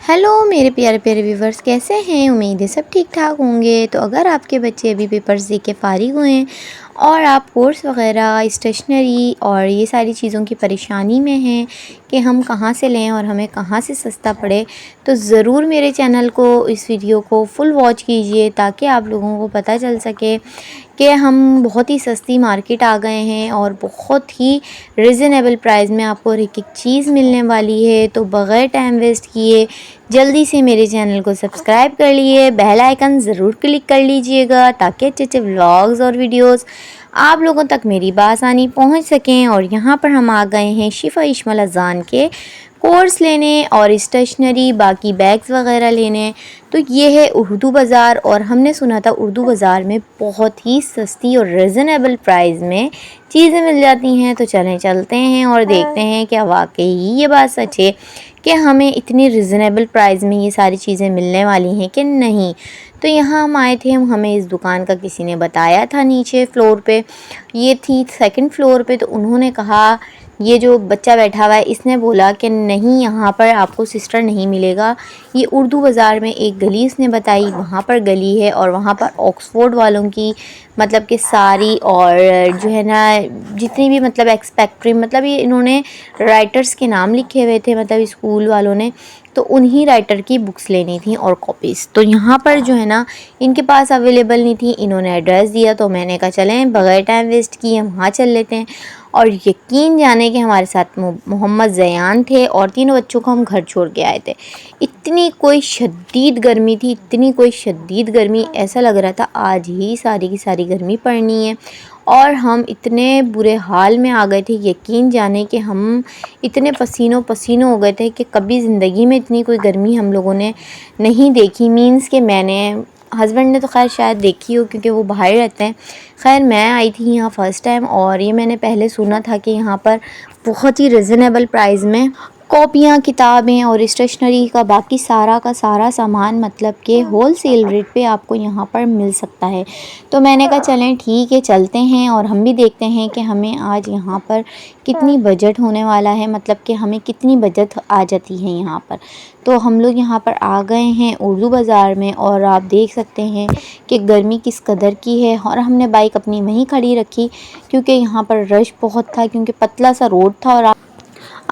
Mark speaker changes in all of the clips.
Speaker 1: Hello मेरे प्यारे प्यारे व्यूवर्स, कैसे हैं? उम्मीद है सब ठीक ठाक होंगे। तो अगर आपके बच्चे अभी पेपर्स दे के फ़ारिग हुए हैं और आप कोर्स वगैरह, स्टेशनरी और ये सारी चीज़ों की परेशानी में हैं कि हम कहाँ से लें और हमें कहाँ से सस्ता पड़े, तो ज़रूर मेरे चैनल को, इस वीडियो को फुल वॉच कीजिए ताकि आप लोगों को पता चल सके कि हम बहुत ही सस्ती मार्केट आ गए हैं और बहुत ही रीज़नेबल प्राइस में आपको एक एक चीज़ मिलने वाली है। तो बग़ैर टाइम वेस्ट किए जल्दी से मेरे चैनल को सब्सक्राइब कर लिए, बेल आइकन ज़रूर क्लिक कर लीजिएगा ताकि अच्छे-अच्छे व्लॉग्स और वीडियोस आप लोगों तक मेरी बासानी पहुंच सकें। और यहाँ पर हम आ गए हैं शिफ़ा इस्माइल अज़ान के कोर्स लेने और स्टेशनरी, बाकी बैग्स वगैरह लेने। तो ये है उर्दू बाज़ार और हमने सुना था उर्दू बाज़ार में बहुत ही सस्ती और रीज़नेबल प्राइस में चीज़ें मिल जाती हैं। तो चलें चलते हैं और देखते हैं क्या वाकई ये बात सच है कि हमें इतनी रीज़नेबल प्राइस में ये सारी चीज़ें मिलने वाली हैं कि नहीं। तो यहाँ हम आए थे, हमें इस दुकान का किसी ने बताया था, नीचे फ्लोर पे ये थी, सेकंड फ्लोर पे। तो उन्होंने कहा, ये जो बच्चा बैठा हुआ है इसने बोला कि नहीं, यहाँ पर आपको सिस्टर नहीं मिलेगा। ये उर्दू बाज़ार में एक गली इसने बताई, वहाँ पर गली है और वहाँ पर ऑक्सफोर्ड वालों की मतलब कि सारी और जो है ना जितनी भी मतलब एक्सपेक्ट्री, मतलब ये इन्होंने राइटर्स के नाम लिखे हुए थे, मतलब स्कूल वालों ने, तो उन्हीं राइटर की बुक्स लेनी थी और कॉपीज़। तो यहाँ पर जो है ना इनके पास अवेलेबल नहीं थी। इन्होंने एड्रेस दिया तो मैंने कहा चलें बग़ैर टाइम वेस्ट किए वहाँ चल लेते हैं। और यकीन जाने कि हमारे साथ मोहम्मद ज़यान थे और तीनों बच्चों को हम घर छोड़ के आए थे। इतनी कोई शदीद गर्मी थी, इतनी कोई शदीद गर्मी, ऐसा लग रहा था आज ही सारी की सारी गर्मी पड़नी है। और हम इतने बुरे हाल में आ गए थे, यकीन जाने कि हम इतने पसीनों पसीनों हो गए थे कि कभी ज़िंदगी में इतनी कोई गर्मी हम लोगों ने नहीं देखी। मीन्स कि मैंने, हस्बैंड ने तो खैर शायद देखी हो क्योंकि वो बाहर रहते हैं। खैर मैं आई थी यहाँ फ़र्स्ट टाइम और ये मैंने पहले सुना था कि यहाँ पर बहुत ही रिजनेबल प्राइस में कॉपियाँ, किताबें और स्टेशनरी का बाकी सारा का सारा सामान मतलब कि होल सेल रेट पे आपको यहाँ पर मिल सकता है। तो मैंने कहा चलें ठीक है चलते हैं और हम भी देखते हैं कि हमें आज यहाँ पर कितनी बजट होने वाला है, मतलब कि हमें कितनी बजट आ जाती है यहाँ पर। तो हम लोग यहाँ पर आ गए हैं उर्दू बाज़ार में और आप देख सकते हैं कि गर्मी किस कदर की है। और हमने बाइक अपनी वहीं खड़ी रखी क्योंकि यहाँ पर रश बहुत था, क्योंकि पतला सा रोड था और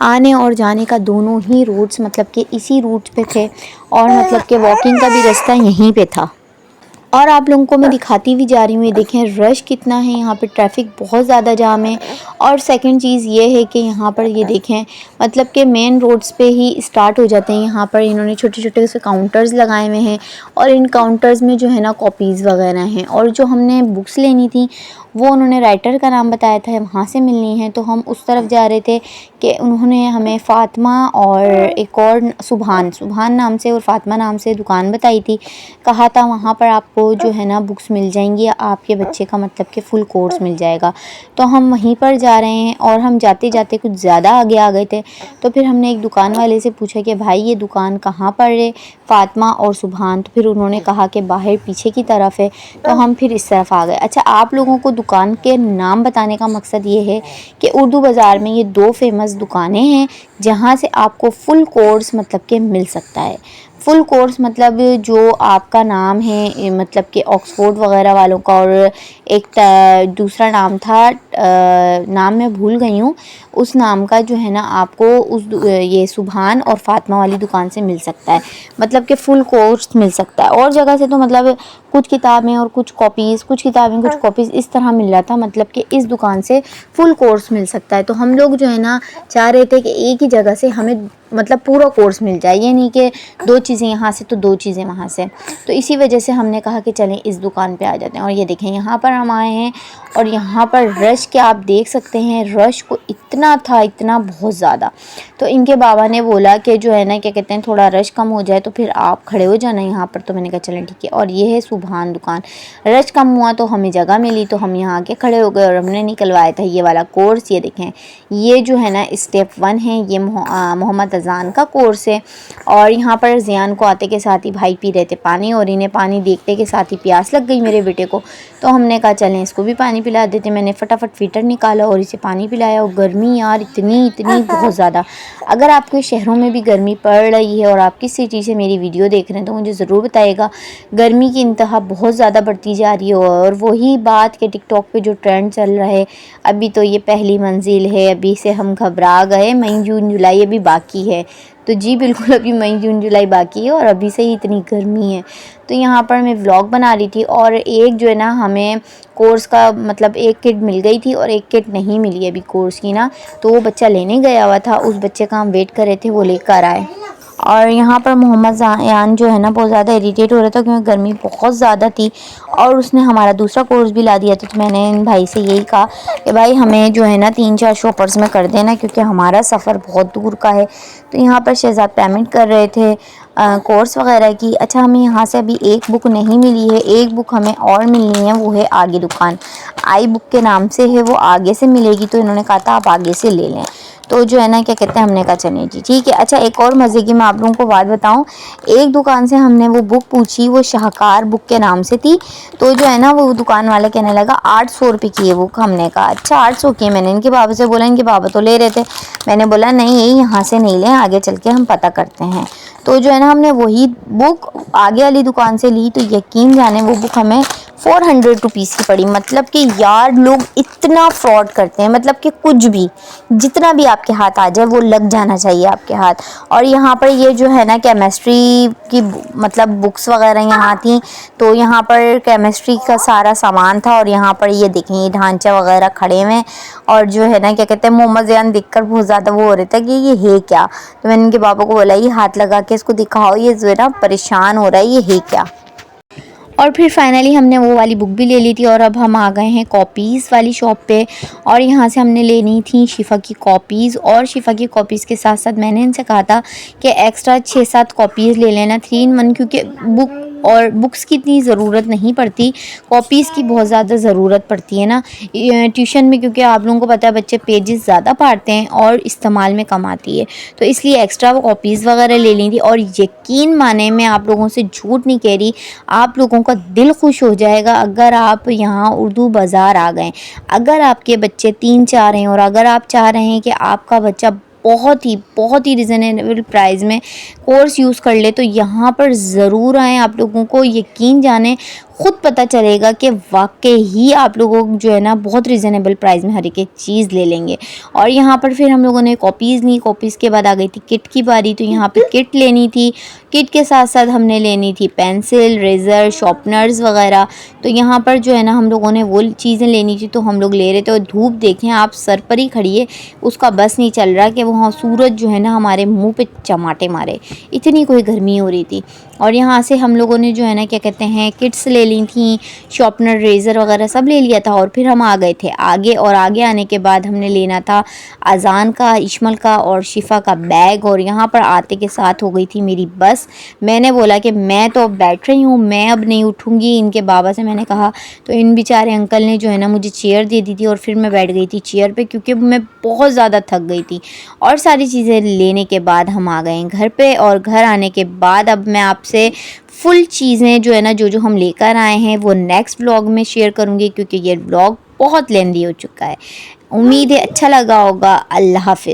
Speaker 1: आने और जाने का दोनों ही रोड्स मतलब कि इसी रूट पे थे और मतलब कि वॉकिंग का भी रास्ता यहीं पे था। और आप लोगों को मैं दिखाती भी जा रही हूँ, ये देखें रश कितना है, यहाँ पे ट्रैफिक बहुत ज़्यादा जाम है। और सेकंड चीज़ ये है कि यहाँ पर ये देखें मतलब कि मेन रोड्स पे ही स्टार्ट हो जाते हैं। यहाँ पर इन्होंने छोटे छोटे से काउंटर्स लगाए हुए हैं और इन काउंटर्स में जो है ना कॉपीज़ वगैरह हैं। और जो हमने बुक्स लेनी थी वो उन्होंने राइटर का नाम बताया था, वहाँ से मिलनी है। तो हम उस तरफ जा रहे थे कि उन्होंने हमें फ़ातिमा और एक और सुबहान नाम से और फ़ातिमा नाम से दुकान बताई थी। कहा था वहाँ पर आपको जो है ना बुक्स मिल जाएंगी, आपके बच्चे का मतलब कि फ़ुल कोर्स मिल जाएगा। तो हम वहीं पर जा रहे हैं और हम जाते जाते कुछ ज़्यादा आगे आ गए थे। तो फिर हमने एक दुकान वाले से पूछा कि भाई ये दुकान कहाँ पर है, फ़ातिमा और सुबहान। तो फिर उन्होंने कहा कि बाहर पीछे की तरफ है। तो हम फिर इस तरफ आ गए। अच्छा, आप लोगों को दुकान के नाम बताने का मकसद ये है कि उर्दू बाज़ार में ये दो फेमस दुकानें हैं जहाँ से आपको फ़ुल कोर्स मतलब कि मिल सकता है। फ़ुल कोर्स मतलब जो आपका नाम है, मतलब कि ऑक्सफोर्ड वगैरह वालों का, और एक दूसरा नाम था, नाम मैं भूल गई हूँ उस नाम का, जो है ना आपको उस ये सुबहान और फ़ातिमा वाली दुकान से मिल सकता है, मतलब कि फ़ुल कोर्स मिल सकता है। और जगह से तो मतलब कुछ किताबें और कुछ कॉपीज़, कुछ किताबें कुछ कॉपीज़ इस तरह मिल रहा था, मतलब कि इस दुकान से फ़ुल कोर्स मिल सकता है। तो हम लोग जो है ना चाह रहे थे कि एक ही जगह से हमें मतलब पूरा कोर्स मिल जाए, ये नहीं कि दो चीज़ें यहाँ से तो दो चीज़ें वहाँ से। तो इसी वजह से हमने कहा कि चलें इस दुकान पे आ जाते हैं। और ये देखें यहाँ पर हम आए हैं और यहाँ पर रश क्या आप देख सकते हैं, रश को इतना था, इतना बहुत ज़्यादा। तो इनके बाबा ने बोला कि जो है ना क्या कहते हैं थोड़ा रश कम हो जाए तो फिर आप खड़े हो जाना यहाँ पर। तो मैंने कहा चलें ठीक है। और ये है सुबहान दुकान। रश कम हुआ तो हमें जगह मिली तो हम यहाँ आके खड़े हो गए और हमने निकलवाया था ये वाला कोर्स। ये देखें ये जो है ना स्टेप 1 है, ये मोहम्मद अज़ान का कोर्स है। और यहाँ पर ज़ियान को आते के साथ ही भाई पी रहे थे पानी, और इन्हें पानी देखते के साथ ही प्यास लग गई मेरे बेटे को। तो हमने कहा चलें इसको भी पानी पिला देते। मैंने फटाफट फ़िल्टर निकाला और इसे पानी पिलाया। और गर्मी यार इतनी बहुत ज़्यादा। अगर आपके शहरों में भी गर्मी पड़ रही है और आप किस सिटी से मेरी वीडियो देख रहे हैं तो मुझे ज़रूर बताइएगा। गर्मी की इंतहा बहुत ज़्यादा बढ़ती जा रही है। और वही बात कि टिकटॉक पे जो ट्रेंड चल रहा है, अभी तो ये पहली मंजिल है, अभी से हम घबरा गए, मई जून जुलाई अभी बाकी है। तो जी बिल्कुल, अभी मई जून जुलाई बाकी है और अभी से ही इतनी गर्मी है। तो यहाँ पर मैं व्लॉग बना रही थी और एक जो है ना हमें कोर्स का मतलब एक किट मिल गई थी और एक किट नहीं मिली अभी कोर्स की ना। तो वो बच्चा लेने गया हुआ था, उस बच्चे का हम वेट कर रहे थे, वो लेकर आए। और यहाँ पर मोहम्मद ज़ायान जो है ना बहुत ज़्यादा इरिटेट हो रहा था क्योंकि गर्मी बहुत ज़्यादा थी और उसने हमारा दूसरा कोर्स भी ला दिया था। तो मैंने इन भाई से यही कहा कि भाई हमें जो है ना 3-4 शॉपर्स में कर देना क्योंकि हमारा सफ़र बहुत दूर का है। तो यहाँ पर शहजाद पेमेंट कर रहे थे कोर्स वगैरह की। अच्छा, हमें यहाँ से अभी एक बुक नहीं मिली है, एक बुक हमें और मिलनी है, वो है आगे दुकान आई बुक के नाम से है, वो आगे से मिलेगी। तो इन्होंने कहा था आप आगे से ले लें। तो जो है ना क्या कहते हैं, हमने कहा चलें जी ठीक है। अच्छा, एक और मज़े की मैं आप लोगों को बात बताऊं, एक दुकान से हमने वो बुक पूछी, वो शाहकार बुक के नाम से थी। तो जो है ना वो दुकान वाले कहने लगा 800 रुपये की है बुक। हमने कहा अच्छा 800 की है। मैंने इनके बाबा से बोला, इनके बाबा तो ले रहे थे। मैंने बोला नहीं यही यहाँ से नहीं लें, आगे चल के हम पता करते हैं। तो जो है ना हमने वही बुक आगे वाली दुकान से ली। तो यकीन जाने वो बुक हमें 400 रुपीज़ की पड़ी। मतलब कि यार लोग इतना फ्रॉड करते हैं, मतलब कि कुछ भी जितना भी आपके हाथ आ जाए वो लग जाना चाहिए आपके हाथ। और यहाँ पर ये जो है ना केमिस्ट्री की मतलब बुक्स वगैरह यहाँ थी। तो यहाँ पर केमिस्ट्री का सारा सामान था और यहाँ पर ये देखें ये ढांचा वगैरह खड़े हुए। और जो है ना क्या कहते हैं, मोहम्मद ज़ियान देखकर बहुत ज़्यादा वो हो रहा था कि ये है क्या। तो मैंने इनके पापा को बोला ये हाथ लगा के इसको दिखाओ, ये जो है ना परेशान हो रहा है, ये है क्या। और फिर फाइनली हमने वो वाली बुक भी ले ली थी और अब हम आ गए हैं कॉपीज़ वाली शॉप पे। और यहाँ से हमने लेनी थी शिफा की कॉपीज़। और शिफा की कॉपीज़ के साथ साथ मैंने इनसे कहा था कि एक्स्ट्रा 6-7 कॉपीज़ ले लेना 3 in 1, क्योंकि बुक्स की इतनी ज़रूरत नहीं पड़ती, कॉपीज़ की बहुत ज़्यादा ज़रूरत पड़ती है ना ट्यूशन में, क्योंकि आप लोगों को पता है बच्चे पेजेस ज़्यादा पढ़ते हैं और इस्तेमाल में कम आती है। तो इसलिए एक्स्ट्रा कॉपीज़ वगैरह ले ली थी। और यकीन माने, मैं आप लोगों से झूठ नहीं कह रही, आप लोगों का दिल खुश हो जाएगा अगर आप यहाँ उर्दू बाज़ार आ गए। अगर आपके बच्चे 3-4 हैं और अगर आप चाह रहे हैं कि आपका बच्चा बहुत ही रिजनेबल प्राइस में कोर्स यूज़ कर ले, तो यहाँ पर ज़रूर आएँ। आप लोगों को यकीन जाने ख़ुद पता चलेगा कि वाकई ही आप लोगों को जो है ना बहुत रिजनेबल प्राइस में हर एक चीज़ ले लेंगे। और यहाँ पर फिर हम लोगों ने कॉपीज़ ली, कॉपीज़ के बाद आ गई थी किट की बारी। तो यहाँ पे किट लेनी थी, किट के साथ साथ हमने लेनी थी पेंसिल, रेज़र, शार्पनर्स वगैरह। तो यहाँ पर जो है ना हम लोगों ने वो चीज़ें लेनी थी, तो हम लोग ले रहे थे। और धूप देखें आप, सर पर ही खड़ी है, उसका बस नहीं चल रहा कि वहाँ सूरज जो है ना हमारे मुँह पे चमाटे मारे, इतनी कोई गर्मी हो रही थी। और यहाँ से हम लोगों ने जो है ना क्या कहते हैं किट्स ले ली थी, शार्पनर, रेज़र वगैरह सब ले लिया था। और फिर हम आ गए थे आगे। और आगे आने के बाद हमने लेना था अज़ान का, इश्मल का और शिफा का बैग। और यहाँ पर आते के साथ हो गई थी मेरी बस। मैंने बोला कि मैं तो अब बैठ रही हूँ, मैं अब नहीं उठूँगी। इनके बाबा से मैंने कहा, तो इन बेचारे अंकल ने जो है ना मुझे चेयर दे दी थी और फिर मैं बैठ गई थी चेयर पे, क्योंकि मैं बहुत ज़्यादा थक गई थी। और सारी चीज़ें लेने के बाद हम आ गए घर पे। और घर आने के बाद अब मैं आपसे फुल चीज़ें जो है ना जो हम लेकर आए हैं वो नेक्स्ट व्लॉग में शेयर करूँगी, क्योंकि ये व्लॉग बहुत लेंदी हो चुका है। उम्मीद है अच्छा लगा होगा। अल्लाह हाफ़िज़।